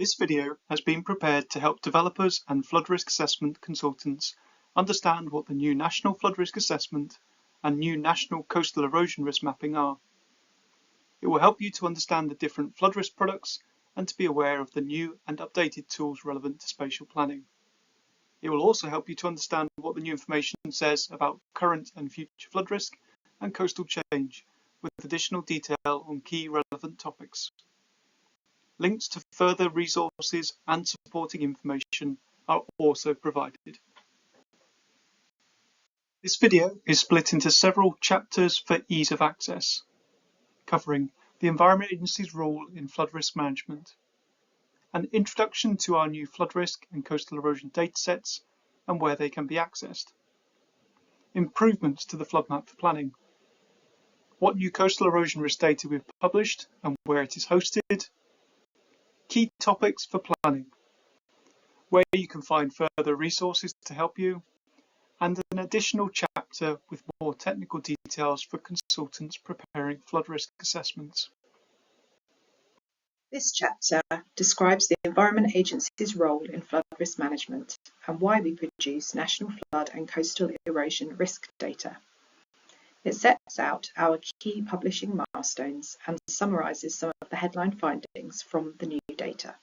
This video has been prepared to help developers and flood risk assessment consultants understand what the new National Flood Risk Assessment and new National Coastal Erosion Risk Mapping are. It will help you to understand the different flood risk products and to be aware of the new and updated tools relevant to spatial planning. It will also help you to understand what the new information says about current and future flood risk and coastal change, with additional detail on key relevant topics. Links to further resources and supporting information are also provided. This video is split into several chapters for ease of access, covering the Environment Agency's role in flood risk management, an introduction to our new flood risk and coastal erosion datasets and where they can be accessed, improvements to the flood map for planning, what new coastal erosion risk data we've published and where it is hosted, key topics for planning, where you can find further resources to help you, and an additional chapter with more technical details for consultants preparing flood risk assessments. This chapter describes the Environment Agency's role in flood risk management and why we produce national flood and coastal erosion risk data. It sets out our key publishing milestones and summarises some of the headline findings from the new data.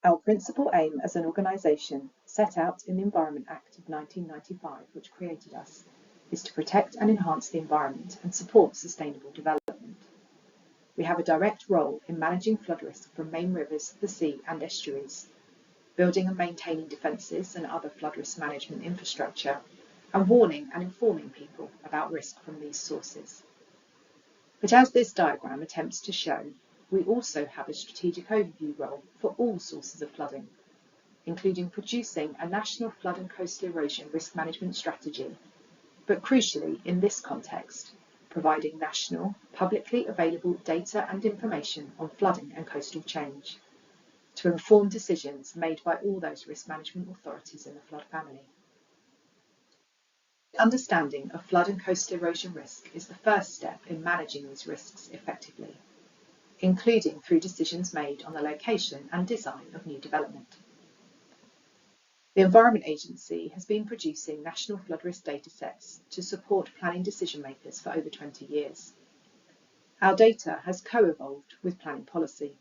Our principal aim as an organisation, set out in the Environment Act of 1995, which created us, is to protect and enhance the environment and support sustainable development. We have a direct role in managing flood risk from main rivers, the sea and estuaries, building and maintaining defences and other flood risk management infrastructure, and warning and informing people about risk from these sources. But as this diagram attempts to show, we also have a strategic overview role for all sources of flooding, including producing a national flood and coastal erosion risk management strategy, but crucially in this context, providing national, publicly available data and information on flooding and coastal change, to inform decisions made by all those risk management authorities in the flood family. Understanding of flood and coastal erosion risk is the first step in managing these risks effectively, including through decisions made on the location and design of new development. The Environment Agency has been producing national flood risk datasets to support planning decision makers for over 20 years. Our data has co-evolved with planning policy,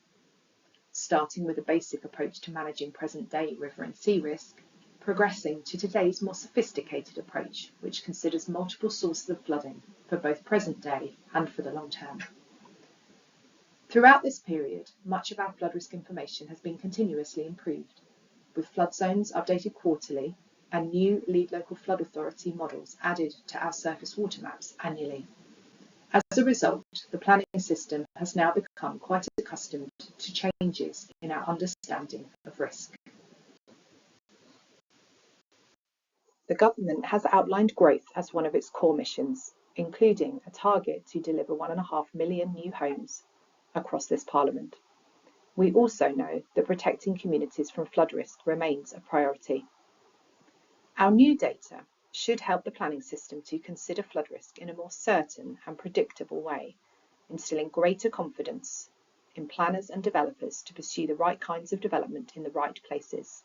starting with a basic approach to managing present-day river and sea risk, progressing to today's more sophisticated approach, which considers multiple sources of flooding for both present day and for the long term. Throughout this period, much of our flood risk information has been continuously improved, with flood zones updated quarterly and new lead local flood authority models added to our surface water maps annually. As a result, the planning system has now become quite accustomed to changes in our understanding of risk. The government has outlined growth as one of its core missions, including a target to deliver 1.5 million new homes across this Parliament. We also know that protecting communities from flood risk remains a priority. Our new data should help the planning system to consider flood risk in a more certain and predictable way, instilling greater confidence in planners and developers to pursue the right kinds of development in the right places.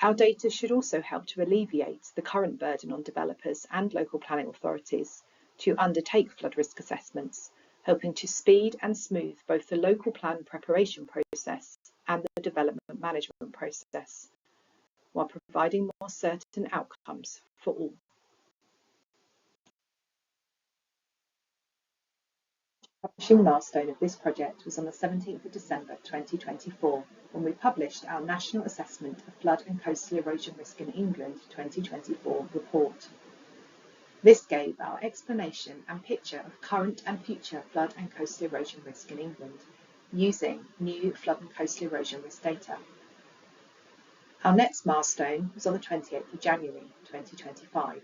Our data should also help to alleviate the current burden on developers and local planning authorities to undertake flood risk assessments, helping to speed and smooth both the local plan preparation process and the development management process, while providing more certain outcomes for all. The publishing milestone of this project was on the 17th of December 2024, when we published our National Assessment of Flood and Coastal Erosion Risk in England 2024 report. This gave our explanation and picture of current and future flood and coastal erosion risk in England, using new flood and coastal erosion risk data. Our next milestone was on the 28th of January 2025,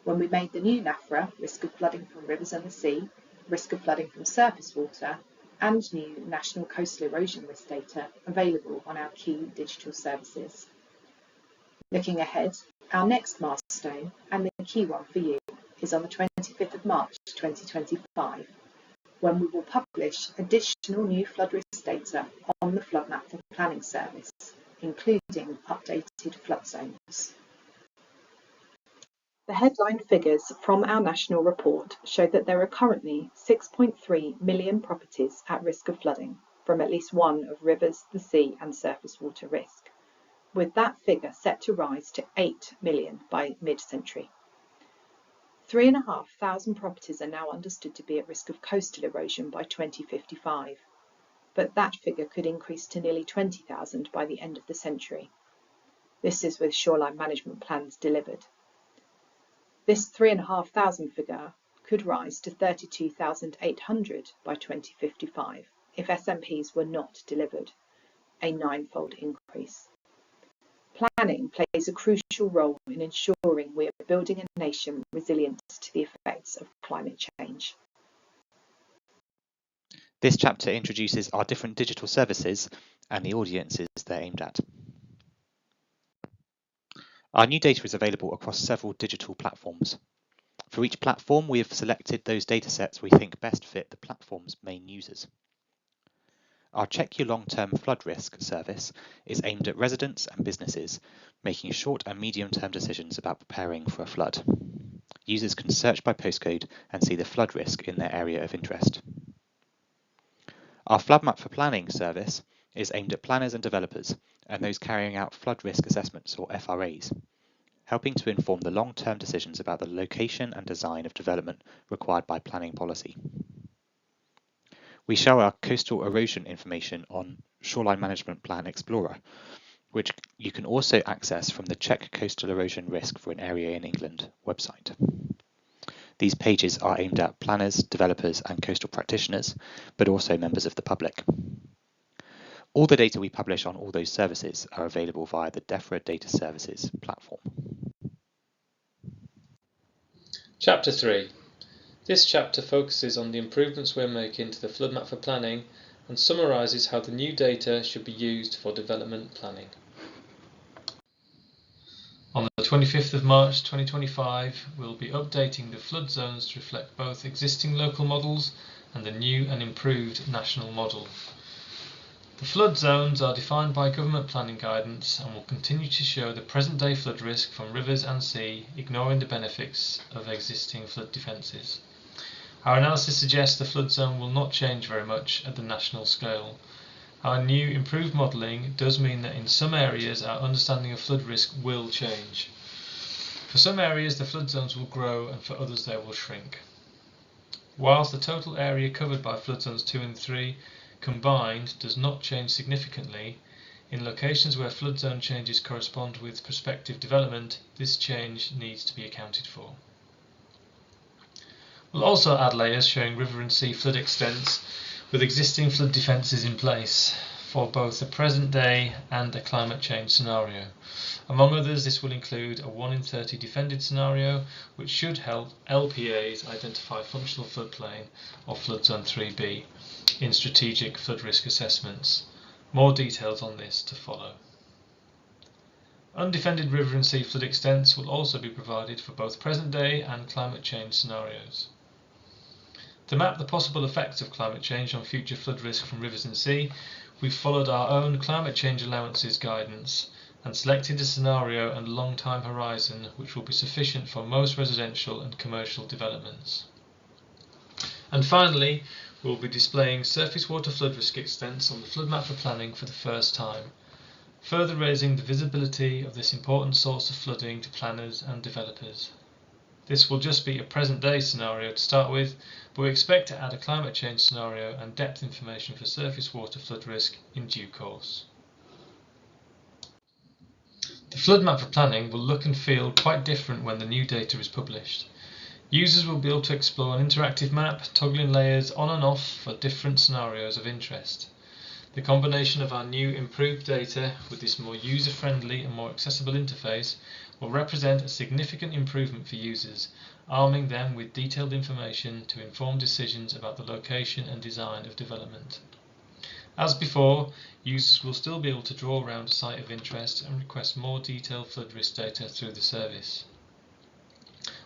when we made the new NaFRA, risk of flooding from rivers and the sea, risk of flooding from surface water, and new national coastal erosion risk data available on our key digital services. Looking ahead, our next milestone, and the key one for you, is on the 25th of March 2025, when we will publish additional new flood risk data on the Flood Map for Planning service, including updated flood zones. The headline figures from our national report show that there are currently 6.3 million properties at risk of flooding from at least one of rivers, the sea and surface water risk, with that figure set to rise to 8 million by mid-century. 3,500 properties are now understood to be at risk of coastal erosion by 2055, but that figure could increase to nearly 20,000 by the end of the century. This is with shoreline management plans delivered. This 3,500 figure could rise to 32,800 by 2055 if SMPs were not delivered, a 9-fold increase. Planning plays a crucial role in ensuring we are building a nation resilient to the effects of climate change. This chapter introduces our different digital services and the audiences they're aimed at. Our new data is available across several digital platforms. For each platform, we have selected those datasets we think best fit the platform's main users. Our Check Your Long-Term Flood Risk service is aimed at residents and businesses making short and medium-term decisions about preparing for a flood. Users can search by postcode and see the flood risk in their area of interest. Our Flood Map for Planning service is aimed at planners and developers and those carrying out flood risk assessments or FRAs, helping to inform the long-term decisions about the location and design of development required by planning policy. We show our coastal erosion information on Shoreline Management Plan Explorer, which you can also access from the Check Coastal Erosion Risk for an Area in England website. These pages are aimed at planners, developers and coastal practitioners, but also members of the public. All the data we publish on all those services are available via the NaFRA Data Services platform. Chapter 3. This chapter focuses on the improvements we're making to the Flood Map for Planning and summarises how the new data should be used for development planning. On the 25th of March 2025, we'll be updating the flood zones to reflect both existing local models and the new and improved national model. The flood zones are defined by government planning guidance and will continue to show the present-day flood risk from rivers and sea, ignoring the benefits of existing flood defences. Our analysis suggests the flood zone will not change very much at the national scale. Our new improved modelling does mean that in some areas our understanding of flood risk will change. For some areas the flood zones will grow and for others they will shrink. Whilst the total area covered by flood zones 2 and 3 combined does not change significantly, in locations where flood zone changes correspond with prospective development, this change needs to be accounted for. We'll also add layers showing river and sea flood extents with existing flood defences in place for both the present day and a climate change scenario. Among others, this will include a 1 in 30 defended scenario, which should help LPAs identify functional floodplain or flood zone 3B in strategic flood risk assessments. More details on this to follow. Undefended river and sea flood extents will also be provided for both present day and climate change scenarios. To map the possible effects of climate change on future flood risk from rivers and sea, we've followed our own climate change allowances guidance and selected a scenario and long time horizon which will be sufficient for most residential and commercial developments. And finally, we'll be displaying surface water flood risk extents on the Flood Map for Planning for the first time, further raising the visibility of this important source of flooding to planners and developers. This will just be a present day scenario to start with, but we expect to add a climate change scenario and depth information for surface water flood risk in due course. The Flood Map for Planning will look and feel quite different when the new data is published. Users will be able to explore an interactive map, toggling layers on and off for different scenarios of interest. The combination of our new improved data with this more user-friendly and more accessible interface will represent a significant improvement for users, arming them with detailed information to inform decisions about the location and design of development. As before, users will still be able to draw around a site of interest and request more detailed flood risk data through the service.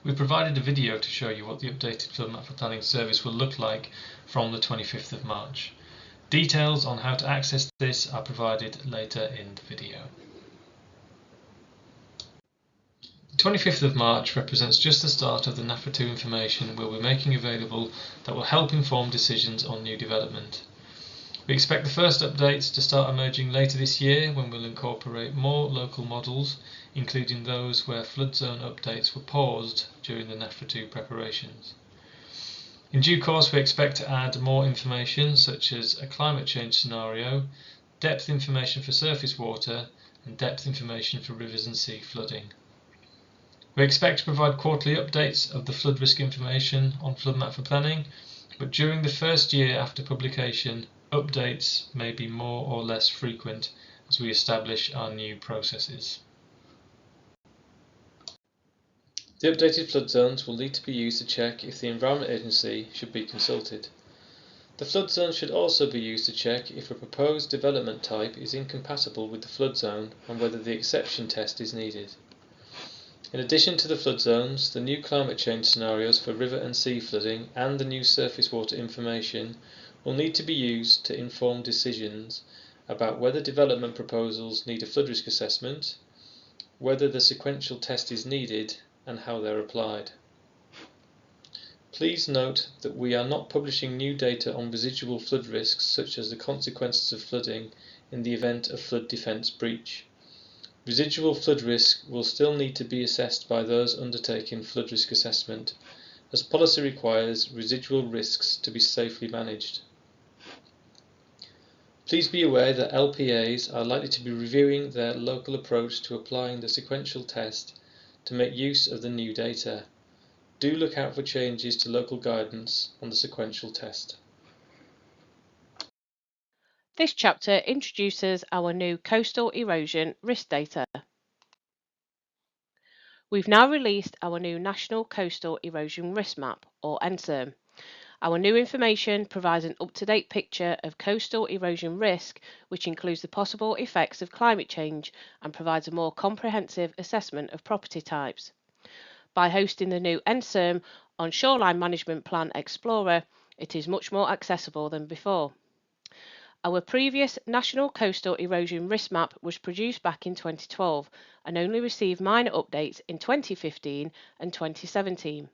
We've provided a video to show you what the updated Flood Map for Planning service will look like from the 25th of March. Details on how to access this are provided later in the video. The 25th of March represents just the start of the NaFRA 2 information we'll be making available that will help inform decisions on new development. We expect the first updates to start emerging later this year when we'll incorporate more local models, including those where flood zone updates were paused during the NaFRA 2 preparations. In due course, we expect to add more information such as a climate change scenario, depth information for surface water, and depth information for rivers and sea flooding. We expect to provide quarterly updates of the flood risk information on flood map for planning, but during the first year after publication, updates may be more or less frequent as we establish our new processes. The updated flood zones will need to be used to check if the Environment Agency should be consulted. The flood zone should also be used to check if a proposed development type is incompatible with the flood zone and whether the exception test is needed. In addition to the flood zones, the new climate change scenarios for river and sea flooding and the new surface water information will need to be used to inform decisions about whether development proposals need a flood risk assessment, whether the sequential test is needed, and how they're applied. Please note that we are not publishing new data on residual flood risks such as the consequences of flooding in the event of flood defence breach. Residual flood risk will still need to be assessed by those undertaking flood risk assessment, as policy requires residual risks to be safely managed. Please be aware that LPAs are likely to be reviewing their local approach to applying the sequential test to make use of the new data. Do look out for changes to local guidance on the sequential test. This chapter introduces our new coastal erosion risk data. We've now released our new National Coastal Erosion Risk Map, or NCERM. Our new information provides an up-to-date picture of coastal erosion risk, which includes the possible effects of climate change and provides a more comprehensive assessment of property types. By hosting the new NCERM on Shoreline Management Plan Explorer, it is much more accessible than before. Our previous National Coastal Erosion Risk Map was produced back in 2012 and only received minor updates in 2015 and 2017.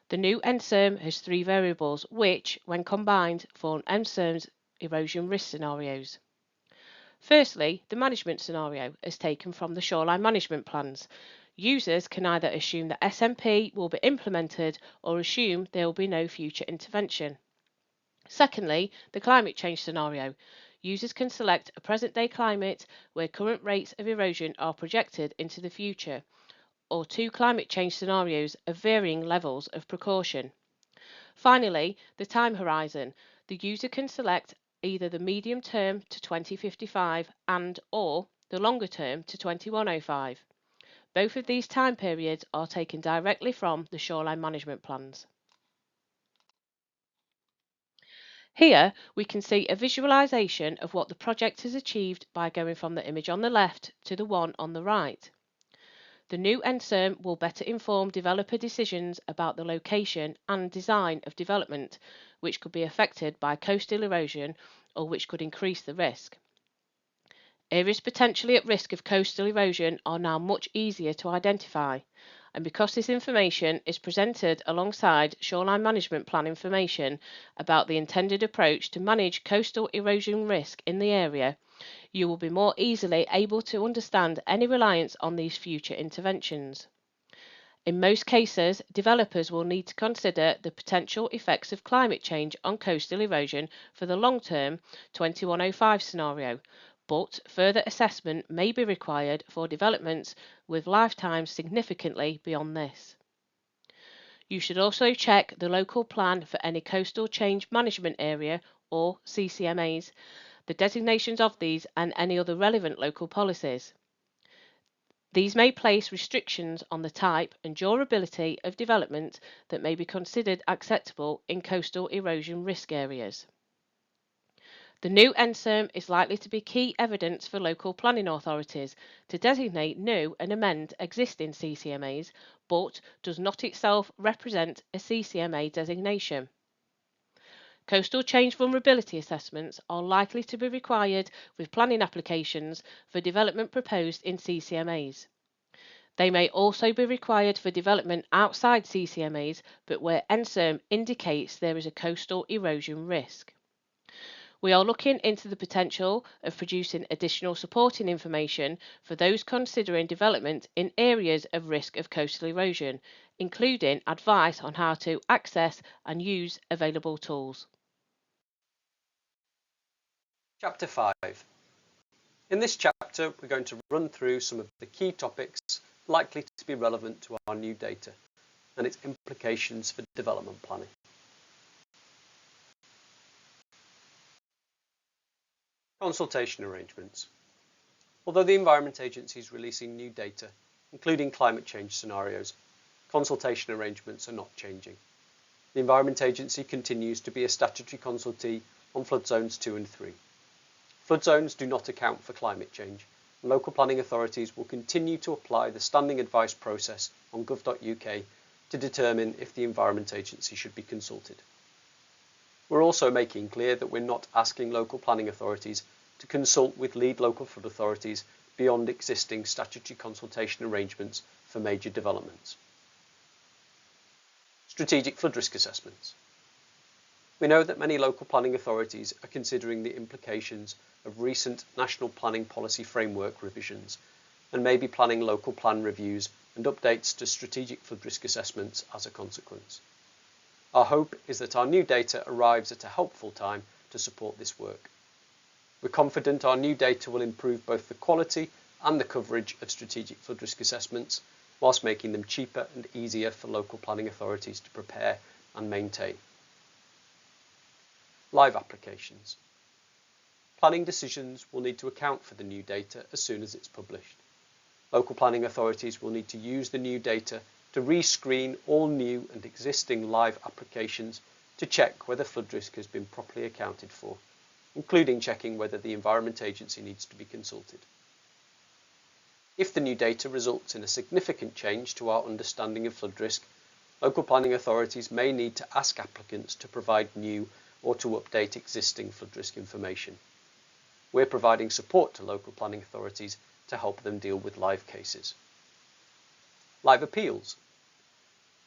The new NCERM has three variables which, when combined, form NCERM's erosion risk scenarios. Firstly, the management scenario is taken from the shoreline management plans. Users can either assume that SMP will be implemented or assume there will be no future intervention. Secondly, the climate change scenario. Users can select a present-day climate where current rates of erosion are projected into the future, or two climate change scenarios of varying levels of precaution. Finally, the time horizon. The user can select either the medium term to 2055 and/or the longer term to 2105. Both of these time periods are taken directly from the shoreline management plans. Here we can see a visualization of what the project has achieved by going from the image on the left to the one on the right. The new NCERM will better inform developer decisions about the location and design of development, which could be affected by coastal erosion or which could increase the risk. Areas potentially at risk of coastal erosion are now much easier to identify, and because this information is presented alongside shoreline management plan information about the intended approach to manage coastal erosion risk in the area, you will be more easily able to understand any reliance on these future interventions. In most cases, developers will need to consider the potential effects of climate change on coastal erosion for the long-term 2105 scenario, but further assessment may be required for developments with lifetimes significantly beyond this. You should also check the local plan for any coastal change management area, or CCMAs, the designations of these and any other relevant local policies. These may place restrictions on the type and durability of development that may be considered acceptable in coastal erosion risk areas. The new NCERM is likely to be key evidence for local planning authorities to designate new and amend existing CCMAs, but does not itself represent a CCMA designation. Coastal change vulnerability assessments are likely to be required with planning applications for development proposed in CCMAs. They may also be required for development outside CCMAs, but where NCERM indicates there is a coastal erosion risk. We are looking into the potential of producing additional supporting information for those considering development in areas of risk of coastal erosion, including advice on how to access and use available tools. Chapter 5. In this chapter, we're going to run through some of the key topics likely to be relevant to our new data and its implications for development planning. Consultation arrangements. Although the Environment Agency is releasing new data, including climate change scenarios, consultation arrangements are not changing. The Environment Agency continues to be a statutory consultee on flood zones 2 and 3. Flood zones do not account for climate change, and local planning authorities will continue to apply the standing advice process on gov.uk to determine if the Environment Agency should be consulted. We're also making clear that we're not asking local planning authorities to consult with lead local flood authorities beyond existing statutory consultation arrangements for major developments. Strategic flood risk assessments. We know that many local planning authorities are considering the implications of recent National Planning Policy Framework revisions and may be planning local plan reviews and updates to strategic flood risk assessments as a consequence. Our hope is that our new data arrives at a helpful time to support this work. We're confident our new data will improve both the quality and the coverage of strategic flood risk assessments, whilst making them cheaper and easier for local planning authorities to prepare and maintain. Live applications. Planning decisions will need to account for the new data as soon as it's published. Local planning authorities will need to use the new data to rescreen all new and existing live applications to check whether flood risk has been properly accounted for, including checking whether the Environment Agency needs to be consulted. If the new data results in a significant change to our understanding of flood risk, local planning authorities may need to ask applicants to provide new or to update existing flood risk information. We're providing support to local planning authorities to help them deal with live cases. Live appeals.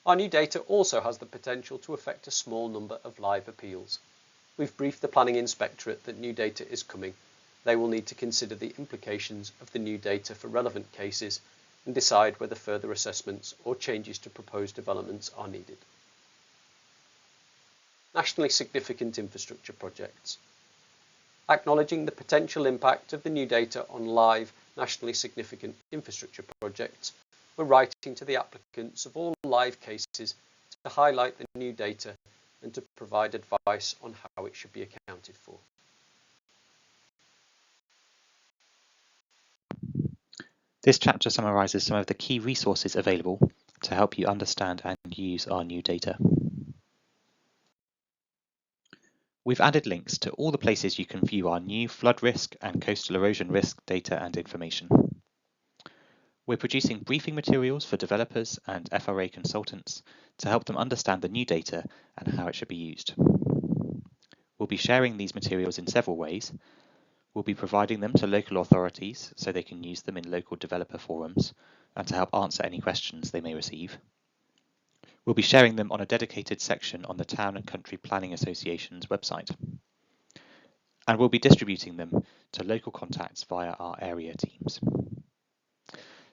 Our new data also has the potential to affect a small number of live appeals. We've briefed the Planning Inspectorate that new data is coming. They will need to consider the implications of the new data for relevant cases and decide whether further assessments or changes to proposed developments are needed. Nationally significant infrastructure projects. Acknowledging the potential impact of the new data on live nationally significant infrastructure projects, we're writing to the applicants of all live cases to highlight the new data and to provide advice on how it should be accounted for. This chapter summarises some of the key resources available to help you understand and use our new data. We've added links to all the places you can view our new flood risk and coastal erosion risk data and information. We're producing briefing materials for developers and FRA consultants to help them understand the new data and how it should be used. We'll be sharing these materials in several ways. We'll be providing them to local authorities so they can use them in local developer forums and to help answer any questions they may receive. We'll be sharing them on a dedicated section on the Town and Country Planning Association's website. And we'll be distributing them to local contacts via our area teams.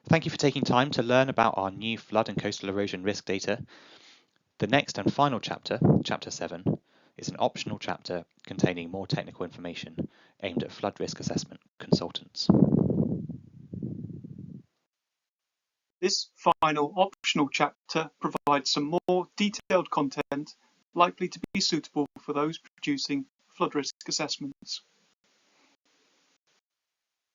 Thank you for taking time to learn about our new flood and coastal erosion risk data. The next and final chapter, Chapter 7, is an optional chapter containing more technical information aimed at flood risk assessment consultants. This final optional chapter provides some more detailed content likely to be suitable for those producing flood risk assessments.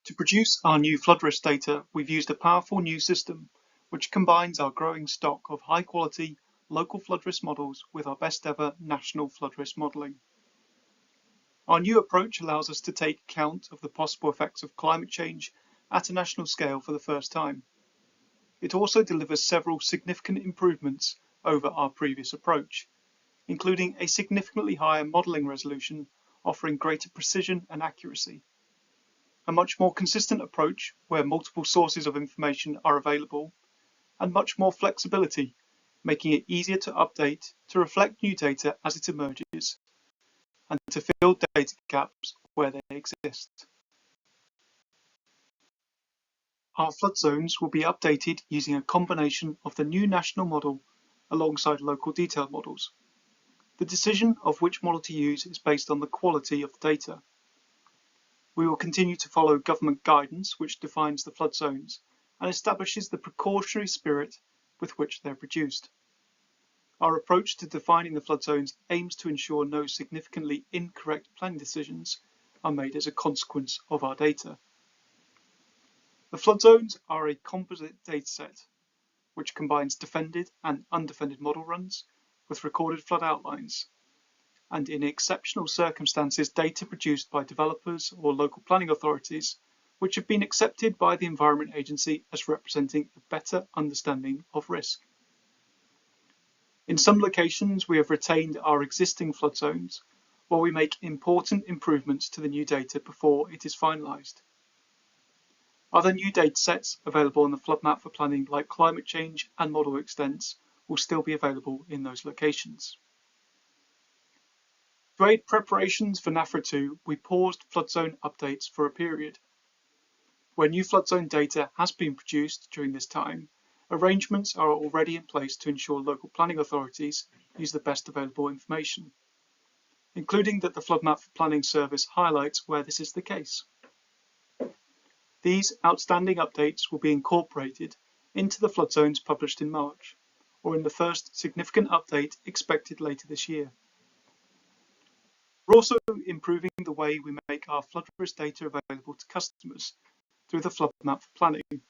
To produce our new flood risk data, we've used a powerful new system which combines our growing stock of high-quality local flood risk models with our best ever national flood risk modelling. Our new approach allows us to take account of the possible effects of climate change at a national scale for the first time. It also delivers several significant improvements over our previous approach, including a significantly higher modelling resolution offering greater precision and accuracy, a much more consistent approach where multiple sources of information are available, and much more flexibility, making it easier to update to reflect new data as it emerges and to fill data gaps where they exist. Our flood zones will be updated using a combination of the new national model alongside local detailed models. The decision of which model to use is based on the quality of the data. We will continue to follow government guidance which defines the flood zones and establishes the precautionary spirit with which they are produced. Our approach to defining the flood zones aims to ensure no significantly incorrect planning decisions are made as a consequence of our data. The flood zones are a composite dataset which combines defended and undefended model runs with recorded flood outlines, and in exceptional circumstances data produced by developers or local planning authorities which have been accepted by the Environment Agency as representing a better understanding of risk. In some locations we have retained our existing flood zones while we make important improvements to the new data before it is finalised. Other new datasets available on the flood map for planning like climate change and model extents will still be available in those locations. To aid preparations for NaFRA 2, we paused flood zone updates for a period. Where new flood zone data has been produced during this time, arrangements are already in place to ensure local planning authorities use the best available information, including that the Flood Map for Planning service highlights where this is the case. These outstanding updates will be incorporated into the flood zones published in March, or in the first significant update expected later this year. We're also improving the way we make our flood risk data available to customers through the Flood Map for Planning,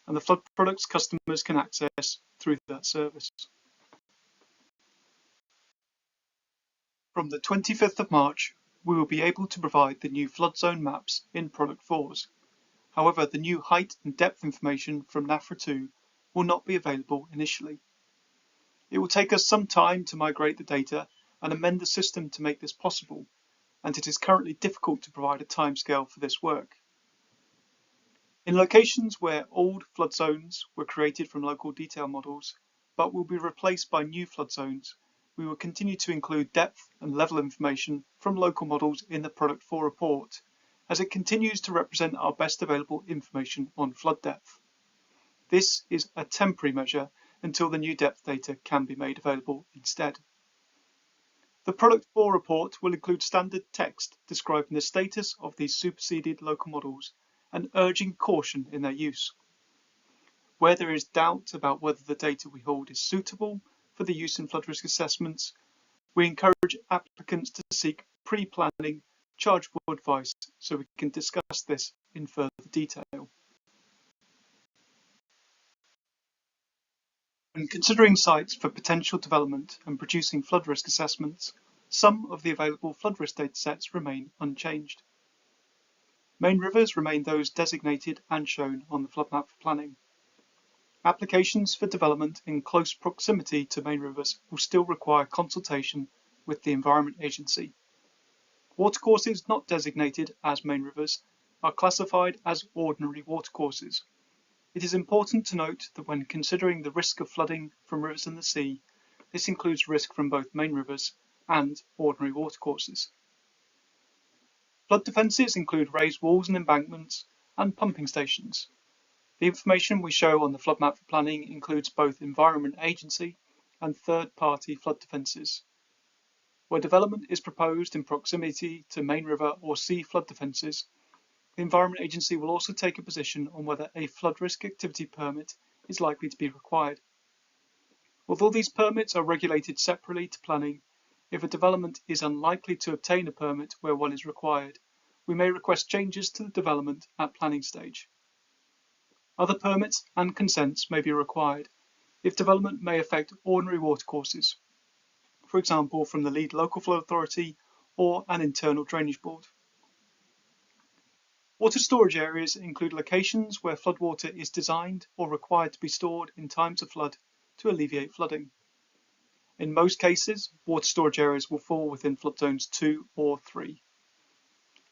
and the flood products customers can access through that service. From the 25th of March, we will be able to provide the new flood zone maps in Product 4s. However, the new height and depth information from NaFRA 2 will not be available initially. It will take us some time to migrate the data and amend the system to make this possible, and it is currently difficult to provide a timescale for this work. In locations where old flood zones were created from local detail models, but will be replaced by new flood zones, we will continue to include depth and level information from local models in the Product 4 report, as it continues to represent our best available information on flood depth. This is a temporary measure until the new depth data can be made available instead. The Product 4 report will include standard text describing the status of these superseded local models and urging caution in their use. Where there is doubt about whether the data we hold is suitable for the use in flood risk assessments, we encourage applicants to seek pre-planning chargeable advice so we can discuss this in further detail. When considering sites for potential development and producing flood risk assessments, some of the available flood risk datasets remain unchanged. Main rivers remain those designated and shown on the flood map for planning. Applications for development in close proximity to main rivers will still require consultation with the Environment Agency. Watercourses not designated as main rivers are classified as ordinary watercourses. It is important to note that when considering the risk of flooding from rivers in the sea, this includes risk from both main rivers and ordinary watercourses. Flood defences include raised walls and embankments and pumping stations. The information we show on the flood map for planning includes both Environment Agency and third-party flood defences. Where development is proposed in proximity to main river or sea flood defences, the Environment Agency will also take a position on whether a flood risk activity permit is likely to be required. Although these permits are regulated separately to planning, if a development is unlikely to obtain a permit where one is required, we may request changes to the development at planning stage. Other permits and consents may be required if development may affect ordinary watercourses, for example from the lead local flow authority or an internal drainage board. Water storage areas include locations where floodwater is designed or required to be stored in times of flood to alleviate flooding. In most cases, water storage areas will fall within flood zones 2 or 3.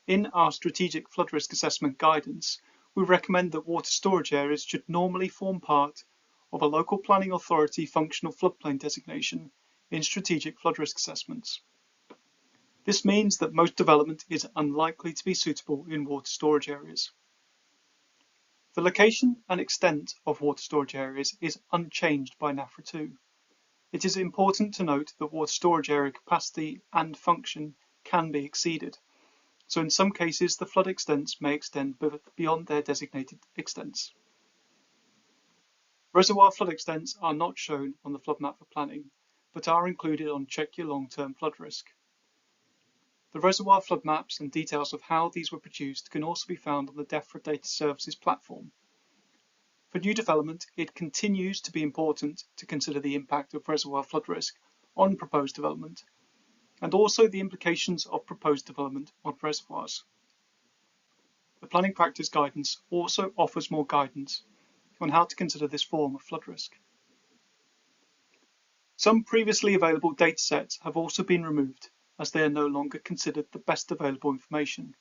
In our strategic flood risk assessment guidance, we recommend that water storage areas should normally form part of a local planning authority functional floodplain designation in strategic flood risk assessments. This means that most development is unlikely to be suitable in water storage areas. The location and extent of water storage areas is unchanged by NaFRA 2. It is important to note that water storage area capacity and function can be exceeded, so in some cases the flood extents may extend beyond their designated extents. Reservoir flood extents are not shown on the flood map for planning, but are included on Check Your Long-Term Flood Risk. The reservoir flood maps and details of how these were produced can also be found on the DEFRA Data Services platform. For new development, it continues to be important to consider the impact of reservoir flood risk on proposed development, and also the implications of proposed development on reservoirs. The planning practice guidance also offers more guidance on how to consider this form of flood risk. Some previously available datasets have also been removed as they are no longer considered the best available information.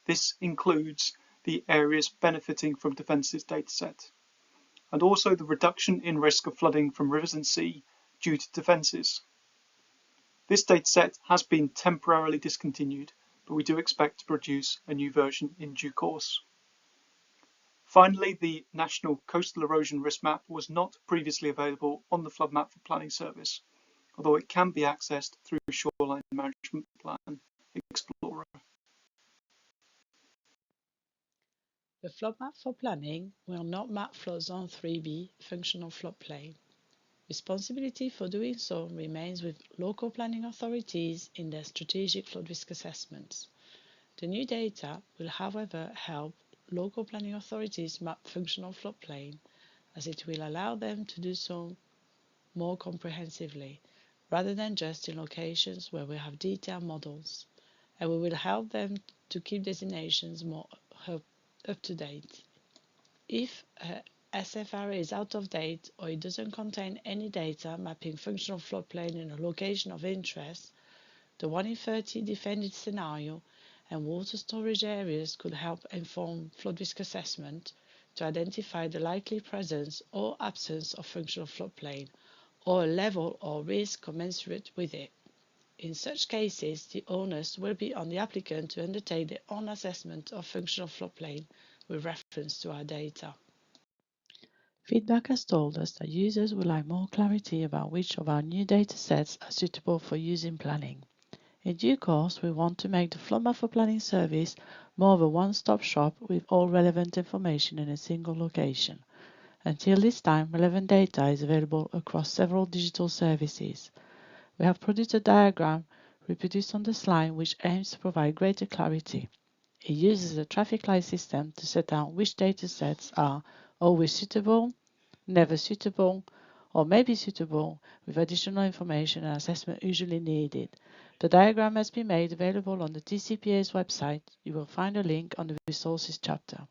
This includes the areas benefiting from defences dataset, and also the reduction in risk of flooding from rivers and sea due to defences. This dataset has been temporarily discontinued, but we do expect to produce a new version in due course. Finally, the National Coastal Erosion Risk Map was not previously available on the Flood Map for Planning service, although it can be accessed through Shoreline Management Plan Explorer. The flood map for planning will not map flood zone 3B functional floodplain. Responsibility for doing so remains with local planning authorities in their strategic flood risk assessments. The new data will, however, help local planning authorities map functional floodplain, as it will allow them to do so more comprehensively, rather than just in locations where we have detailed models, and we will help them to keep designations more up to date. If a SFRA is out of date or it doesn't contain any data mapping functional floodplain in a location of interest, the 1 in 30 defended scenario and water storage areas could help inform flood risk assessment to identify the likely presence or absence of functional floodplain or a level or risk commensurate with it. In such cases, the onus will be on the applicant to undertake their own assessment of functional floodplain with reference to our data. Feedback has told us that users would like more clarity about which of our new data sets are suitable for use in planning. In due course, we want to make the Flood Map for Planning service more of a one-stop shop with all relevant information in a single location. Until this time, relevant data is available across several digital services. We have produced a diagram reproduced on the slide which aims to provide greater clarity. It uses a traffic light system to set out which data sets are always suitable, never suitable, or maybe suitable, with additional information and assessment usually needed. The diagram has been made available on the TCPA's website. You will find a link on the Resources chapter.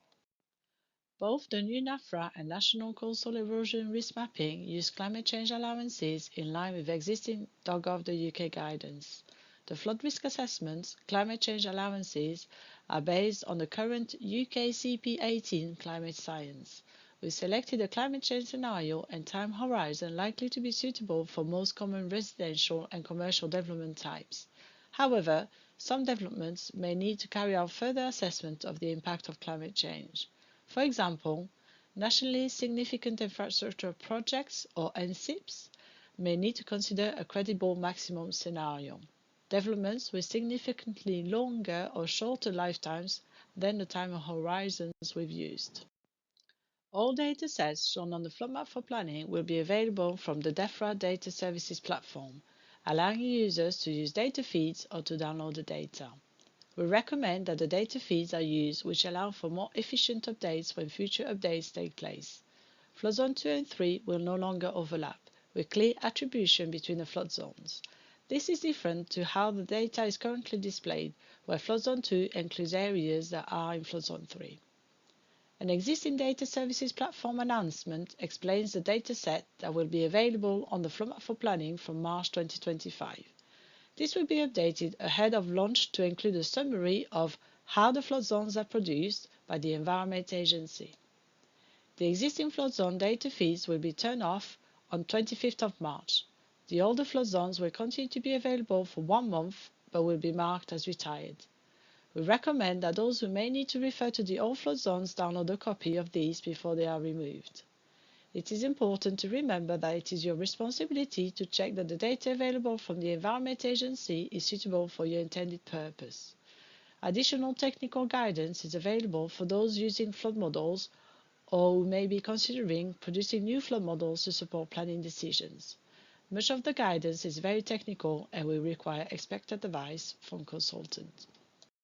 Both the new NaFRA and National Coastal Erosion Risk Mapping use climate change allowances in line with existing .gov.uk guidance. The flood risk assessments, climate change allowances, are based on the current UK CP18 climate science. We selected a climate change scenario and time horizon likely to be suitable for most common residential and commercial development types. However, some developments may need to carry out further assessment of the impact of climate change. For example, nationally significant infrastructure projects, or NCERMs, may need to consider a credible maximum scenario. Developments with significantly longer or shorter lifetimes than the time horizons we've used. All data sets shown on the flood map for planning will be available from the DEFRA Data Services platform, allowing users to use data feeds or to download the data. We recommend that the data feeds are used which allow for more efficient updates when future updates take place. Flood zone 2 and 3 will no longer overlap, with clear attribution between the flood zones. This is different to how the data is currently displayed, where flood zone 2 includes areas that are in flood zone 3. An existing data services platform announcement explains the dataset that will be available on the flood map for planning from March 2025. This will be updated ahead of launch to include a summary of how the flood zones are produced by the Environment Agency. The existing flood zone data feeds will be turned off on 25th of March. The older flood zones will continue to be available for 1 month but will be marked as retired. We recommend that those who may need to refer to the old flood zones download a copy of these before they are removed. It is important to remember that it is your responsibility to check that the data available from the Environment Agency is suitable for your intended purpose. Additional technical guidance is available for those using flood models or who may be considering producing new flood models to support planning decisions. Much of the guidance is very technical and will require expert advice from consultants.